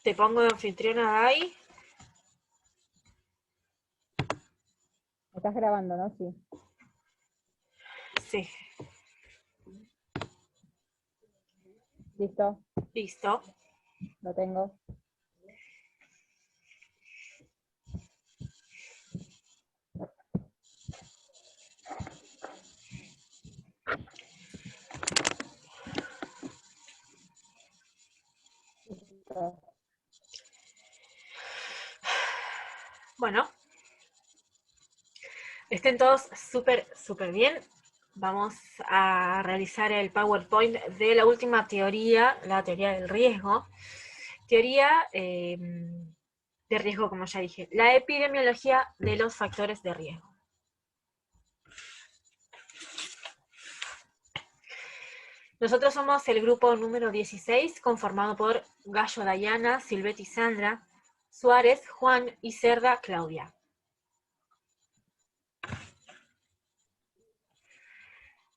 Te pongo de anfitriona ahí. Estás grabando, ¿no? Sí. Sí, Listo, listo. lo tengo. Listo. Bueno, estén todos súper bien. Vamos a realizar el PowerPoint de la última teoría, la teoría del riesgo. Teoría de riesgo, como ya dije, la epidemiología de los factores de riesgo. Nosotros somos el grupo número 16, conformado por Gallo Dayana, Silvetti Sandra, Suárez, Juan y Cerda Claudia.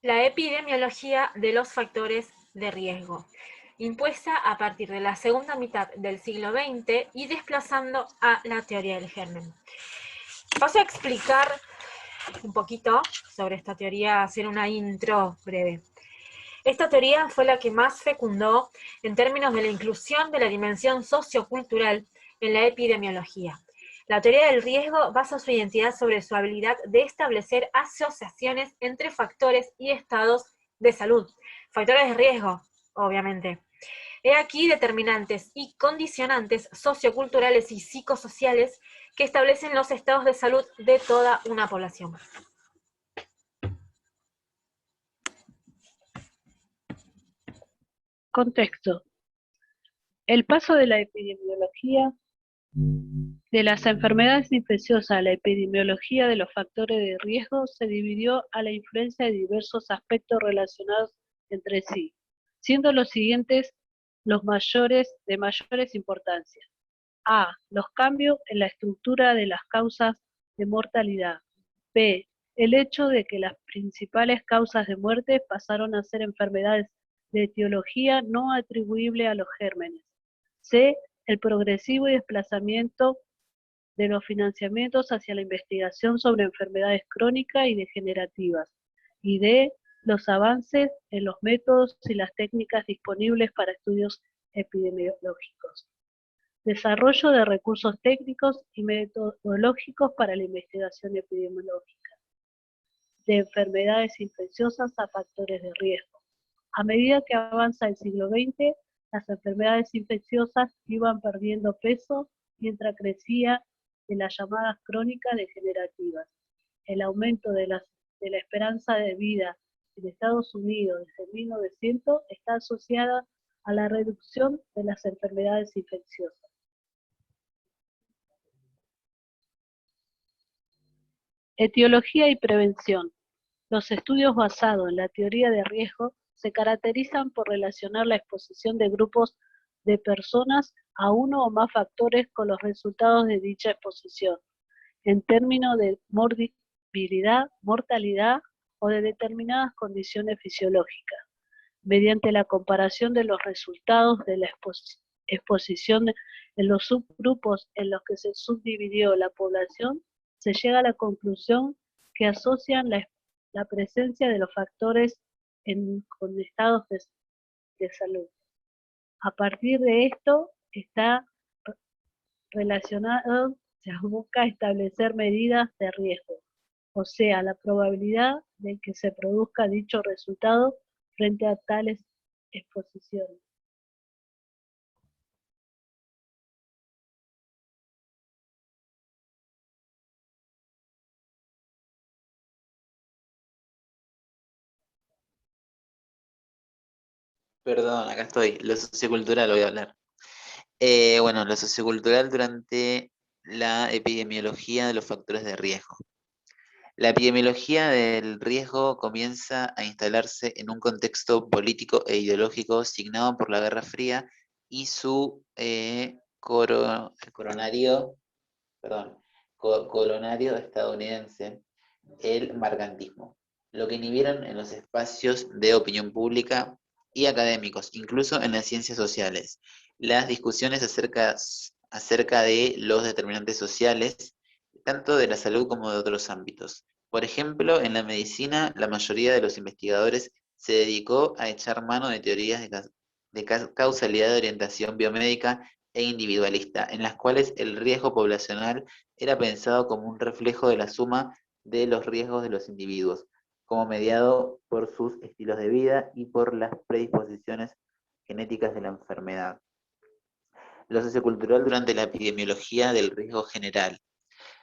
La epidemiología de los factores de riesgo, impuesta a partir de la segunda mitad del siglo XX y desplazando a la teoría del germen. Paso a explicar un poquito sobre esta teoría, hacer una intro breve. Esta teoría fue la que más fecundó en términos de la inclusión de la dimensión sociocultural en la epidemiología. La teoría del riesgo basa su identidad sobre su habilidad de establecer asociaciones entre factores y estados de salud. Factores de riesgo, obviamente. He aquí determinantes y condicionantes socioculturales y psicosociales que establecen los estados de salud de toda una población. Contexto. El paso de la epidemiología de las enfermedades infecciosas a la epidemiología de los factores de riesgo se dividió a la influencia de diversos aspectos relacionados entre sí, siendo los siguientes los de mayores importancia. A. Los cambios en la estructura de las causas de mortalidad. B. El hecho de que las principales causas de muerte pasaron a ser enfermedades de etiología no atribuible a los gérmenes. C. El progresivo desplazamiento de los financiamientos hacia la investigación sobre enfermedades crónicas y degenerativas. Y D. Los avances en los métodos y las técnicas disponibles para estudios epidemiológicos. Desarrollo de recursos técnicos y metodológicos para la investigación epidemiológica de enfermedades infecciosas a factores de riesgo. A medida que avanza el siglo XX, las enfermedades infecciosas iban perdiendo peso mientras crecía de las llamadas crónicas degenerativas. El aumento de la esperanza de vida en Estados Unidos desde 1900 está asociada a la reducción de las enfermedades infecciosas. Etiología y prevención. Los estudios basados en la teoría de riesgo se caracterizan por relacionar la exposición de grupos de personas a uno o más factores con los resultados de dicha exposición, en términos de morbilidad, mortalidad o de determinadas condiciones fisiológicas. Mediante la comparación de los resultados de la exposición en los subgrupos en los que se subdividió la población, se llega a la conclusión que asocian la presencia de los factores con estados de salud. A partir de esto está relacionado, se busca establecer medidas de riesgo, o sea, la probabilidad de que se produzca dicho resultado frente a tales exposiciones. Perdón, acá estoy. Lo sociocultural voy a hablar. Bueno, lo sociocultural durante la epidemiología de los factores de riesgo. La epidemiología del riesgo comienza a instalarse en un contexto político e ideológico signado por la Guerra Fría y su coronario estadounidense, el mercantismo, lo que inhibieron en los espacios de opinión pública y académicos, incluso en las ciencias sociales. las discusiones acerca de los determinantes sociales, tanto de la salud como de otros ámbitos. Por ejemplo, en la medicina, la mayoría de los investigadores se dedicó a echar mano de teorías de causalidad de orientación biomédica e individualista, en las cuales el riesgo poblacional era pensado como un reflejo de la suma de los riesgos de los individuos, como mediado por sus estilos de vida y por las predisposiciones genéticas de la enfermedad. Lo sociocultural durante la epidemiología del riesgo general.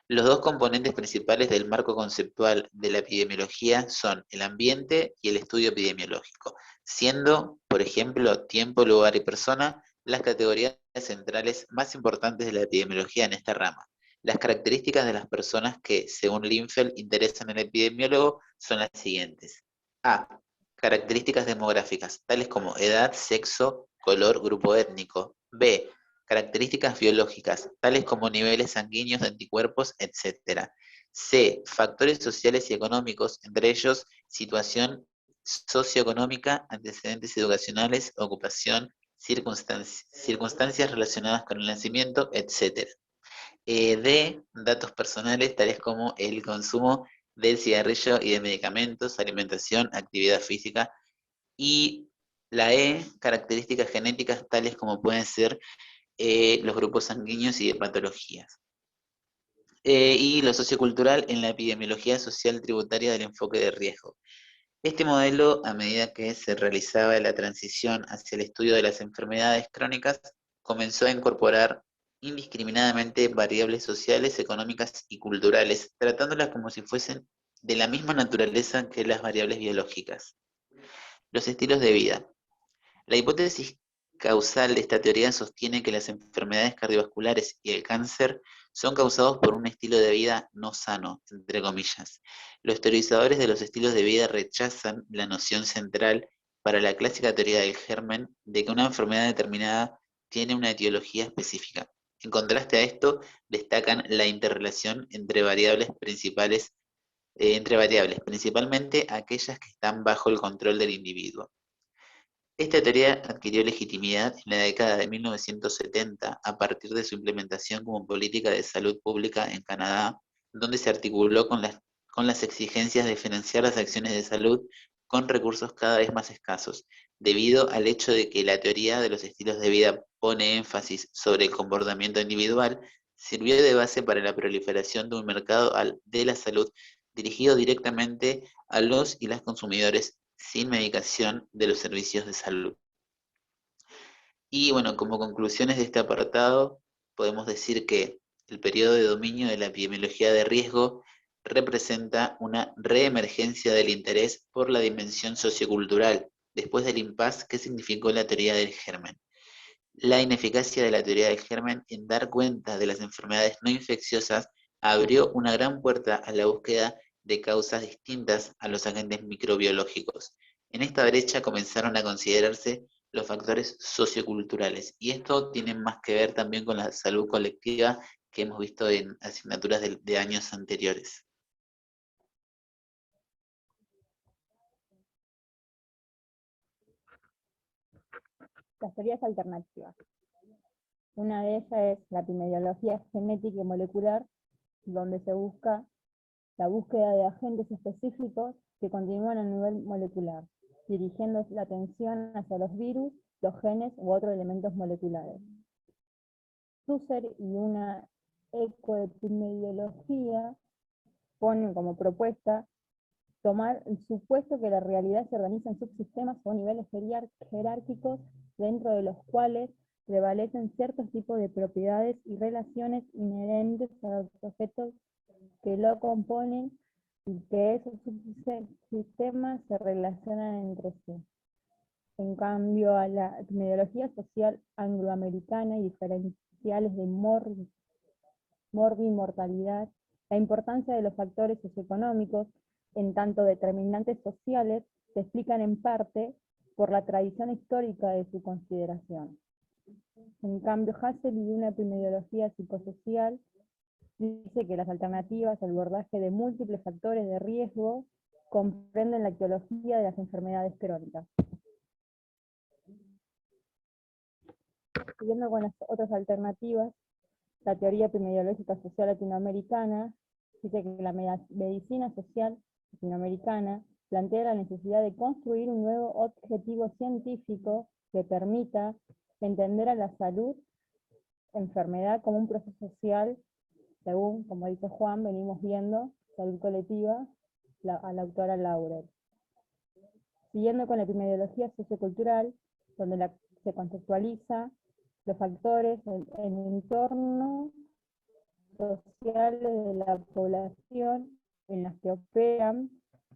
Los dos componentes principales del marco conceptual de la epidemiología son el ambiente y el estudio epidemiológico, siendo, por ejemplo, tiempo, lugar y persona las categorías centrales más importantes de la epidemiología en esta rama. Las características de las personas que, según Linfeld, interesan al epidemiólogo son las siguientes. A. Características demográficas, tales como edad, sexo, color, grupo étnico. B. Características biológicas, tales como niveles sanguíneos de anticuerpos, etc. C. Factores sociales y económicos, entre ellos situación socioeconómica, antecedentes educacionales, ocupación, circunstancias relacionadas con el nacimiento, etc. D. Datos personales, tales como el consumo del cigarrillo y de medicamentos, alimentación, actividad física. Y la E. Características genéticas, tales como pueden ser los grupos sanguíneos y de patologías. Y lo sociocultural en la epidemiología social tributaria del enfoque de riesgo. Este modelo, a medida que se realizaba la transición hacia el estudio de las enfermedades crónicas, comenzó a incorporar indiscriminadamente variables sociales, económicas y culturales, tratándolas como si fuesen de la misma naturaleza que las variables biológicas. Los estilos de vida. La hipótesis causal de esta teoría sostiene que las enfermedades cardiovasculares y el cáncer son causados por un estilo de vida no sano, entre comillas. Los teorizadores de los estilos de vida rechazan la noción central para la clásica teoría del germen de que una enfermedad determinada tiene una etiología específica. En contraste a esto, destacan la interrelación entre variables, principalmente aquellas que están bajo el control del individuo. Esta teoría adquirió legitimidad en la década de 1970 a partir de su implementación como política de salud pública en Canadá, donde se articuló con las exigencias de financiar las acciones de salud con recursos cada vez más escasos, debido al hecho de que la teoría de los estilos de vida pone énfasis sobre el comportamiento individual, sirvió de base para la proliferación de un mercado de la salud dirigido directamente a los y las consumidores sin medicación de los servicios de salud. Y bueno, como conclusiones de este apartado, podemos decir que el periodo de dominio de la epidemiología de riesgo representa una reemergencia del interés por la dimensión sociocultural, después del impasse que significó la teoría del germen. La ineficacia de la teoría del germen en dar cuenta de las enfermedades no infecciosas abrió una gran puerta a la búsqueda de causas distintas a los agentes microbiológicos. En esta brecha comenzaron a considerarse los factores socioculturales, y esto tiene más que ver también con la salud colectiva que hemos visto en asignaturas de años anteriores. Las teorías alternativas. Una de ellas es la epidemiología genética y molecular, donde se busca la búsqueda de agentes específicos que continúan a nivel molecular, dirigiendo la atención hacia los virus, los genes u otros elementos moleculares. Susser y una ecoepidemiología ponen como propuesta tomar el supuesto que la realidad se organiza en subsistemas o niveles jerárquicos dentro de los cuales prevalecen ciertos tipos de propiedades y relaciones inherentes a los objetos que lo componen y que esos subsistemas se relacionan entre sí. En cambio, a la epidemiología social angloamericana y diferenciales de mortalidad, la importancia de los factores socioeconómicos, en tanto determinantes sociales, se explican en parte por la tradición histórica de su consideración. En cambio, Hassel y una epidemiología psicosocial dice que las alternativas al abordaje de múltiples factores de riesgo comprenden la etiología de las enfermedades crónicas. siguiendo con las otras alternativas, la teoría epidemiológica social latinoamericana dice que la medicina social latinoamericana plantea la necesidad de construir un nuevo objetivo científico que permita entender a la salud, enfermedad como un proceso social, según, como dice Juan, venimos viendo, salud colectiva, a la autora Laurel. Siguiendo con la epidemiología sociocultural, donde se conceptualiza los factores en el entorno sociales de la población en las que operan,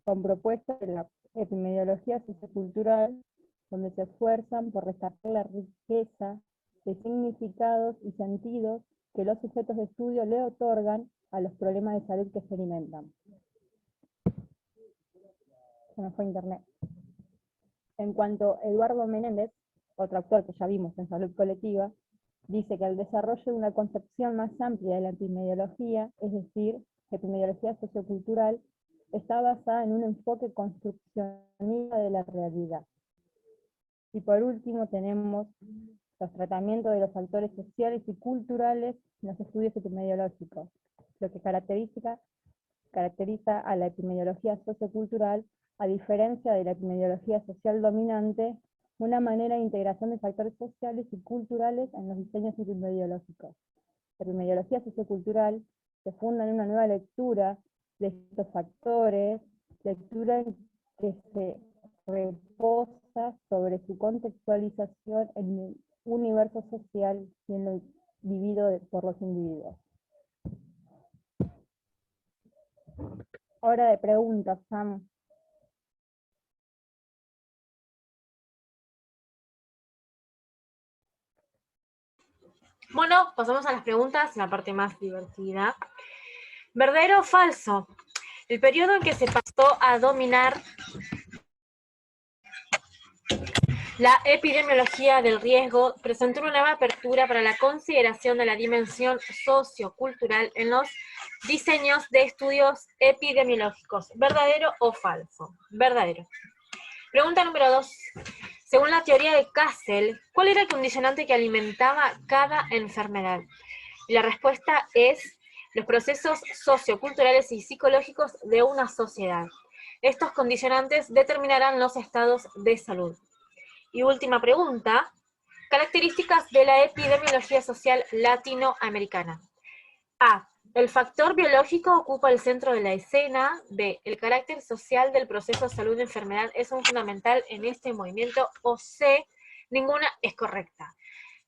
con propuestas de la epidemiología sociocultural, donde se esfuerzan por rescatar la riqueza de significados y sentidos que los sujetos de estudio le otorgan a los problemas de salud que experimentan. Se nos fue internet. En cuanto a Eduardo Menéndez, otro autor que ya vimos en Salud Colectiva, dice que el desarrollo de una concepción más amplia de la epidemiología, es decir, epidemiología sociocultural, está basada en un enfoque construccionista de la realidad. Y por último tenemos los tratamientos de los factores sociales y culturales en los estudios epidemiológicos, lo que caracteriza a la epidemiología sociocultural, a diferencia de la epidemiología social dominante, una manera de integración de factores sociales y culturales en los diseños epidemiológicos. La epidemiología sociocultural se funda en una nueva lectura de estos factores, lectura que se reposa sobre su contextualización en el universo social y en lo vivido por los individuos. Hora de preguntas, Sam. Bueno, pasamos a las preguntas, la parte más divertida. ¿Verdadero o falso? El periodo en que se pasó a dominar la epidemiología del riesgo presentó una nueva apertura para la consideración de la dimensión sociocultural en los diseños de estudios epidemiológicos. ¿Verdadero o falso? Verdadero. Pregunta número 2. Según la teoría de Castle, ¿cuál era el condicionante que alimentaba cada enfermedad? Y la respuesta es los procesos socioculturales y psicológicos de una sociedad. Estos condicionantes determinarán los estados de salud. Y última pregunta, características de la epidemiología social latinoamericana. A. El factor biológico ocupa el centro de la escena. B. El carácter social del proceso salud-enfermedad es un fundamental en este movimiento. O C. Ninguna es correcta.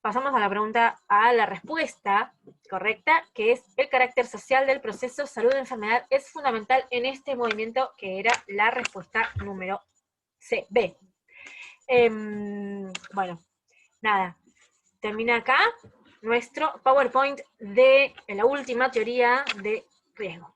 Pasamos a la respuesta correcta, que es el carácter social del proceso salud-enfermedad es fundamental en este movimiento, que era la respuesta número C. B. Bueno, nada, termina acá nuestro PowerPoint de la última teoría de riesgo.